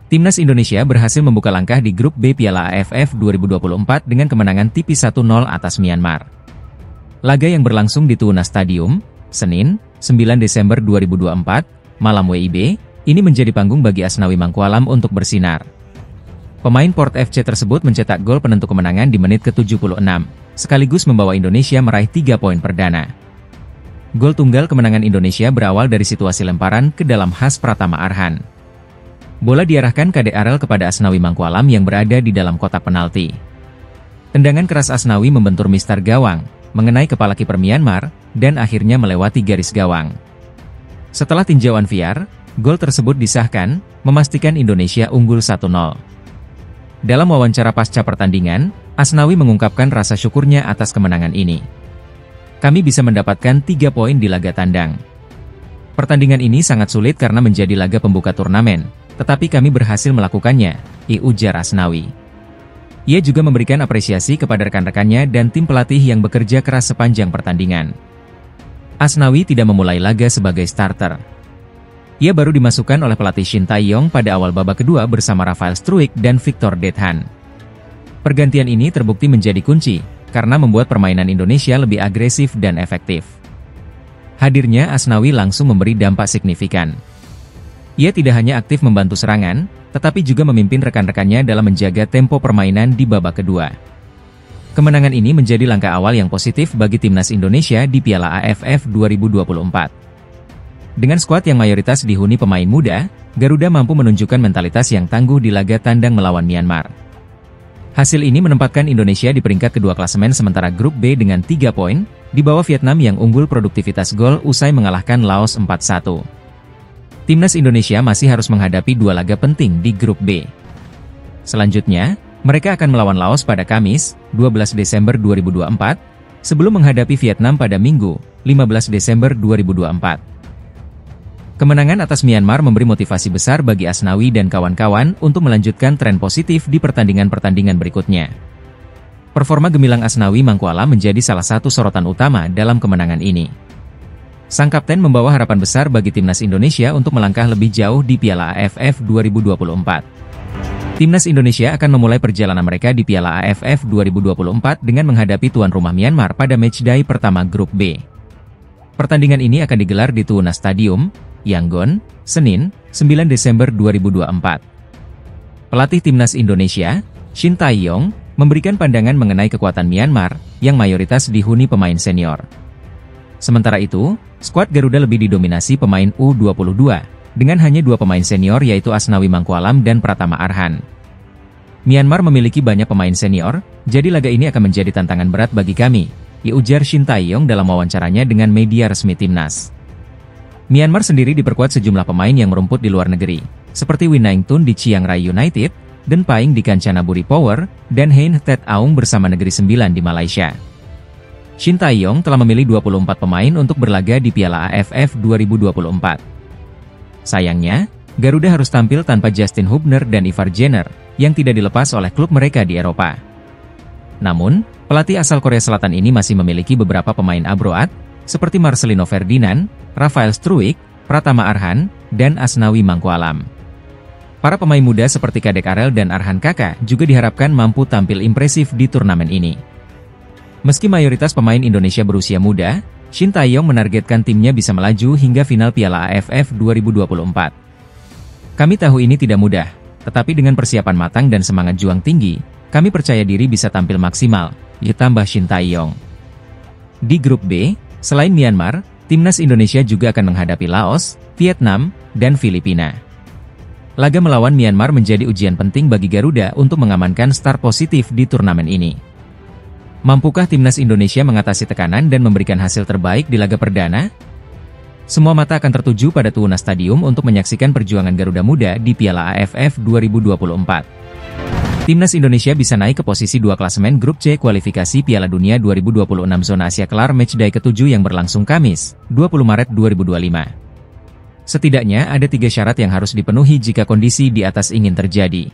Timnas Indonesia berhasil membuka langkah di grup B Piala AFF 2024 dengan kemenangan tipis 1-0 atas Myanmar. Laga yang berlangsung di Tunas Stadium, Senin, 9 Desember 2024, malam WIB, ini menjadi panggung bagi Asnawi Mangkualam untuk bersinar. Pemain Port FC tersebut mencetak gol penentu kemenangan di menit ke-76, sekaligus membawa Indonesia meraih 3 poin perdana. Gol tunggal kemenangan Indonesia berawal dari situasi lemparan ke dalam khas Pratama Arhan. Bola diarahkan KDRL kepada Asnawi Mangkualam yang berada di dalam kotak penalti. Tendangan keras Asnawi membentur mistar gawang, mengenai kepala kiper Myanmar, dan akhirnya melewati garis gawang. Setelah tinjauan VAR, gol tersebut disahkan, memastikan Indonesia unggul 1-0. Dalam wawancara pasca pertandingan, Asnawi mengungkapkan rasa syukurnya atas kemenangan ini. Kami bisa mendapatkan 3 poin di laga tandang. Pertandingan ini sangat sulit karena menjadi laga pembuka turnamen, tetapi kami berhasil melakukannya, ujar Asnawi. Ia juga memberikan apresiasi kepada rekan-rekannya dan tim pelatih yang bekerja keras sepanjang pertandingan. Asnawi tidak memulai laga sebagai starter. Ia baru dimasukkan oleh pelatih Shin Tae-yong pada awal babak kedua bersama Rafael Struijk dan Victor Dethan. Pergantian ini terbukti menjadi kunci, karena membuat permainan Indonesia lebih agresif dan efektif. Hadirnya Asnawi langsung memberi dampak signifikan. Ia tidak hanya aktif membantu serangan, tetapi juga memimpin rekan-rekannya dalam menjaga tempo permainan di babak kedua. Kemenangan ini menjadi langkah awal yang positif bagi Timnas Indonesia di Piala AFF 2024. Dengan skuad yang mayoritas dihuni pemain muda, Garuda mampu menunjukkan mentalitas yang tangguh di laga tandang melawan Myanmar. Hasil ini menempatkan Indonesia di peringkat kedua klasemen sementara grup B dengan 3 poin, di bawah Vietnam yang unggul produktivitas gol usai mengalahkan Laos 4-1. Timnas Indonesia masih harus menghadapi 2 laga penting di grup B. Selanjutnya, mereka akan melawan Laos pada Kamis, 12 Desember 2024, sebelum menghadapi Vietnam pada Minggu, 15 Desember 2024. Kemenangan atas Myanmar memberi motivasi besar bagi Asnawi dan kawan-kawan untuk melanjutkan tren positif di pertandingan-pertandingan berikutnya. Performa gemilang Asnawi Mangkualam menjadi salah satu sorotan utama dalam kemenangan ini. Sang kapten membawa harapan besar bagi Timnas Indonesia untuk melangkah lebih jauh di Piala AFF 2024. Timnas Indonesia akan memulai perjalanan mereka di Piala AFF 2024 dengan menghadapi tuan rumah Myanmar pada matchday pertama grup B. Pertandingan ini akan digelar di Tunas Stadium, Yangon, Senin, 9 Desember 2024. Pelatih Timnas Indonesia, Shin Tae-yong, memberikan pandangan mengenai kekuatan Myanmar, yang mayoritas dihuni pemain senior. Sementara itu, skuad Garuda lebih didominasi pemain U22, dengan hanya 2 pemain senior yaitu Asnawi Mangkualam dan Pratama Arhan. Myanmar memiliki banyak pemain senior, jadi laga ini akan menjadi tantangan berat bagi kami, ujar Shin Tae-yong dalam wawancaranya dengan media resmi Timnas. Myanmar sendiri diperkuat sejumlah pemain yang merumput di luar negeri, seperti Win Naingtun di Chiang Rai United, Dan Paing di Kanchanaburi Power, dan Hein Tet Aung bersama Negeri Sembilan di Malaysia. Shin Tae-yong telah memilih 24 pemain untuk berlaga di Piala AFF 2024. Sayangnya, Garuda harus tampil tanpa Justin Hubner dan Ivar Jenner, yang tidak dilepas oleh klub mereka di Eropa. Namun, pelatih asal Korea Selatan ini masih memiliki beberapa pemain abroad, seperti Marcelino Ferdinand, Rafael Struijk, Pratama Arhan, dan Asnawi Mangkualam. Para pemain muda seperti Kadek Arel dan Arhan Kaka juga diharapkan mampu tampil impresif di turnamen ini. Meski mayoritas pemain Indonesia berusia muda, Shin Tae-yong menargetkan timnya bisa melaju hingga final Piala AFF 2024. Kami tahu ini tidak mudah, tetapi dengan persiapan matang dan semangat juang tinggi, kami percaya diri bisa tampil maksimal, ditambah Shin Tae-yong. Di grup B, selain Myanmar, Timnas Indonesia juga akan menghadapi Laos, Vietnam, dan Filipina. Laga melawan Myanmar menjadi ujian penting bagi Garuda untuk mengamankan start positif di turnamen ini. Mampukah Timnas Indonesia mengatasi tekanan dan memberikan hasil terbaik di laga perdana? Semua mata akan tertuju pada Tunas Stadium untuk menyaksikan perjuangan Garuda Muda di Piala AFF 2024. Timnas Indonesia bisa naik ke posisi 2 klasemen grup C kualifikasi Piala Dunia 2026 zona Asia kelar matchday ke-7 yang berlangsung Kamis, 20 Maret 2025. Setidaknya ada 3 syarat yang harus dipenuhi jika kondisi di atas ingin terjadi.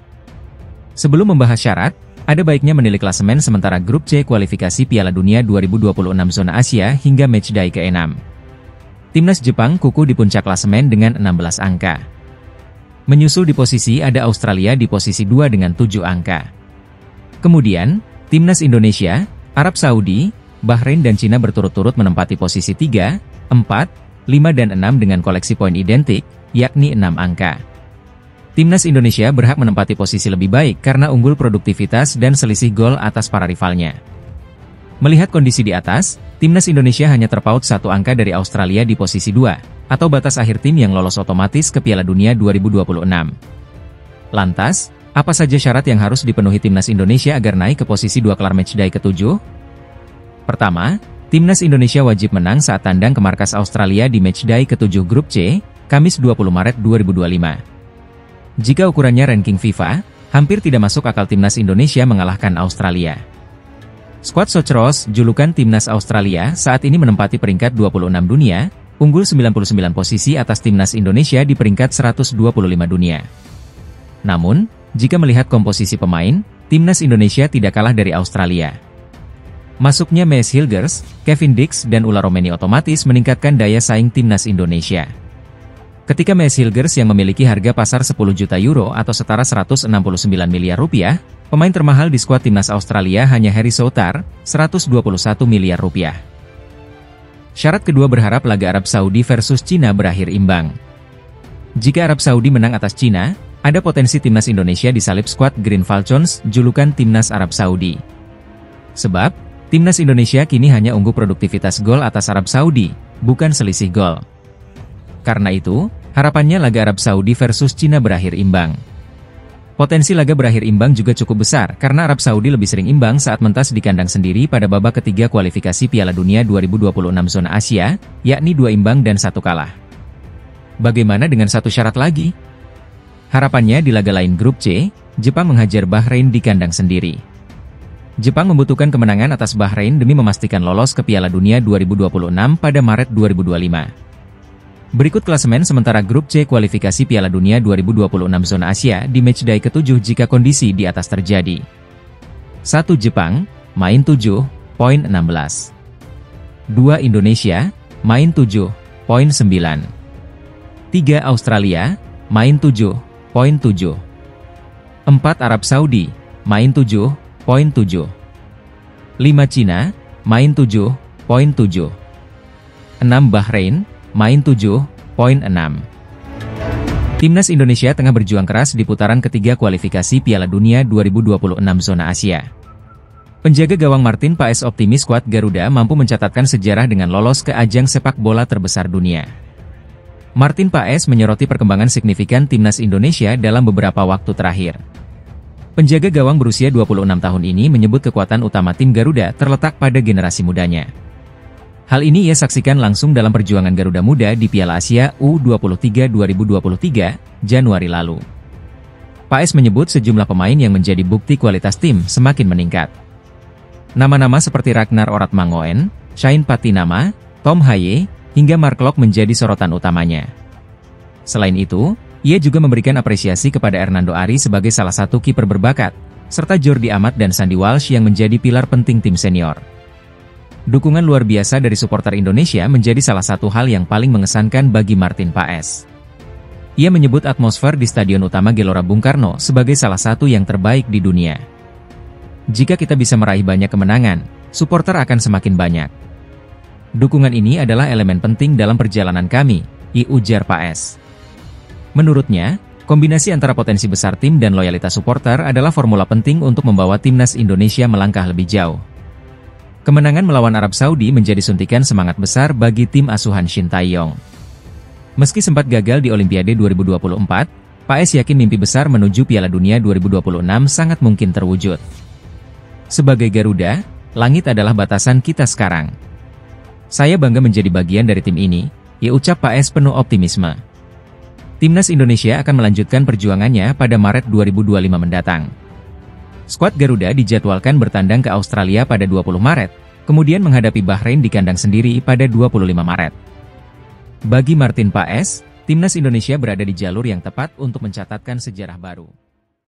Sebelum membahas syarat, ada baiknya menilik klasemen sementara grup C kualifikasi Piala Dunia 2026 zona Asia hingga matchday ke-6. Timnas Jepang kukuh di puncak klasemen dengan 16 angka. Menyusul di posisi ada Australia di posisi 2 dengan 7 angka. Kemudian, Timnas Indonesia, Arab Saudi, Bahrain dan Cina berturut-turut menempati posisi 3, 4, 5 dan 6 dengan koleksi poin identik, yakni 6 angka. Timnas Indonesia berhak menempati posisi lebih baik karena unggul produktivitas dan selisih gol atas para rivalnya. Melihat kondisi di atas, Timnas Indonesia hanya terpaut 1 angka dari Australia di posisi 2, atau batas akhir tim yang lolos otomatis ke Piala Dunia 2026. Lantas, apa saja syarat yang harus dipenuhi Timnas Indonesia agar naik ke posisi 2 kelar matchday ke-7? Pertama, Timnas Indonesia wajib menang saat tandang ke markas Australia di matchday ke-7 grup C, Kamis 20 Maret 2025. Jika ukurannya ranking FIFA, hampir tidak masuk akal Timnas Indonesia mengalahkan Australia. Skuad Socceroos, julukan Timnas Australia, saat ini menempati peringkat 26 dunia, unggul 99 posisi atas Timnas Indonesia di peringkat 125 dunia. Namun, jika melihat komposisi pemain, Timnas Indonesia tidak kalah dari Australia. Masuknya Maes Hilgers, Kevin Dix dan Ula Romeni otomatis meningkatkan daya saing Timnas Indonesia. Ketika Maes Hilgers yang memiliki harga pasar 10 juta euro atau setara 169 miliar rupiah, pemain termahal di skuad Timnas Australia hanya Harry Souttar, 121 miliar rupiah. Syarat kedua berharap laga Arab Saudi versus Cina berakhir imbang. Jika Arab Saudi menang atas Cina, ada potensi Timnas Indonesia disalip skuad Green Falcons, julukan Timnas Arab Saudi. Sebab, Timnas Indonesia kini hanya unggul produktivitas gol atas Arab Saudi, bukan selisih gol. Karena itu, harapannya laga Arab Saudi versus Cina berakhir imbang. Potensi laga berakhir imbang juga cukup besar karena Arab Saudi lebih sering imbang saat mentas di kandang sendiri pada babak ketiga kualifikasi Piala Dunia 2026 zona Asia, yakni 2 imbang dan 1 kalah. Bagaimana dengan satu syarat lagi? Harapannya di laga lain grup C, Jepang menghajar Bahrain di kandang sendiri. Jepang membutuhkan kemenangan atas Bahrain demi memastikan lolos ke Piala Dunia 2026 pada Maret 2025. Berikut klasemen sementara grup C kualifikasi Piala Dunia 2026 zona Asia di matchday ke-7 jika kondisi di atas terjadi. 1 Jepang, main 7, poin 16. 2 Indonesia, main 7, poin 9. 3 Australia, main 7, poin 7. 4 Arab Saudi, main 7, poin 7. 5 Cina, main 7, poin 7. 6 Bahrain, main 7, poin 6. Timnas Indonesia tengah berjuang keras di putaran ketiga kualifikasi Piala Dunia 2026 zona Asia. Penjaga gawang Martin Paes optimis skuad Garuda mampu mencatatkan sejarah dengan lolos ke ajang sepak bola terbesar dunia. Martin Paes menyoroti perkembangan signifikan Timnas Indonesia dalam beberapa waktu terakhir. Penjaga gawang berusia 26 tahun ini menyebut kekuatan utama tim Garuda terletak pada generasi mudanya. Hal ini ia saksikan langsung dalam perjuangan Garuda Muda di Piala Asia U23 2023, Januari lalu. Paes menyebut sejumlah pemain yang menjadi bukti kualitas tim semakin meningkat. Nama-nama seperti Ragnar Oratmangoen, Shane Patinama, Tom Haye, hingga Mark Locke menjadi sorotan utamanya. Selain itu, ia juga memberikan apresiasi kepada Hernando Ari sebagai salah satu kiper berbakat, serta Jordi Amat dan Sandy Walsh yang menjadi pilar penting tim senior. Dukungan luar biasa dari supporter Indonesia menjadi salah satu hal yang paling mengesankan bagi Martin Paes. Ia menyebut atmosfer di Stadion Utama Gelora Bung Karno sebagai salah satu yang terbaik di dunia. Jika kita bisa meraih banyak kemenangan, supporter akan semakin banyak. Dukungan ini adalah elemen penting dalam perjalanan kami, ujar Paes. Menurutnya, kombinasi antara potensi besar tim dan loyalitas supporter adalah formula penting untuk membawa Timnas Indonesia melangkah lebih jauh. Kemenangan melawan Arab Saudi menjadi suntikan semangat besar bagi tim asuhan Shin Tae-yong. Meski sempat gagal di Olimpiade 2024, Paes yakin mimpi besar menuju Piala Dunia 2026 sangat mungkin terwujud. Sebagai Garuda, langit adalah batasan kita sekarang. Saya bangga menjadi bagian dari tim ini, ucap Paes penuh optimisme. Timnas Indonesia akan melanjutkan perjuangannya pada Maret 2025 mendatang. Skuad Garuda dijadwalkan bertandang ke Australia pada 20 Maret, kemudian menghadapi Bahrain di kandang sendiri pada 25 Maret. Bagi Martin Paes, Timnas Indonesia berada di jalur yang tepat untuk mencatatkan sejarah baru.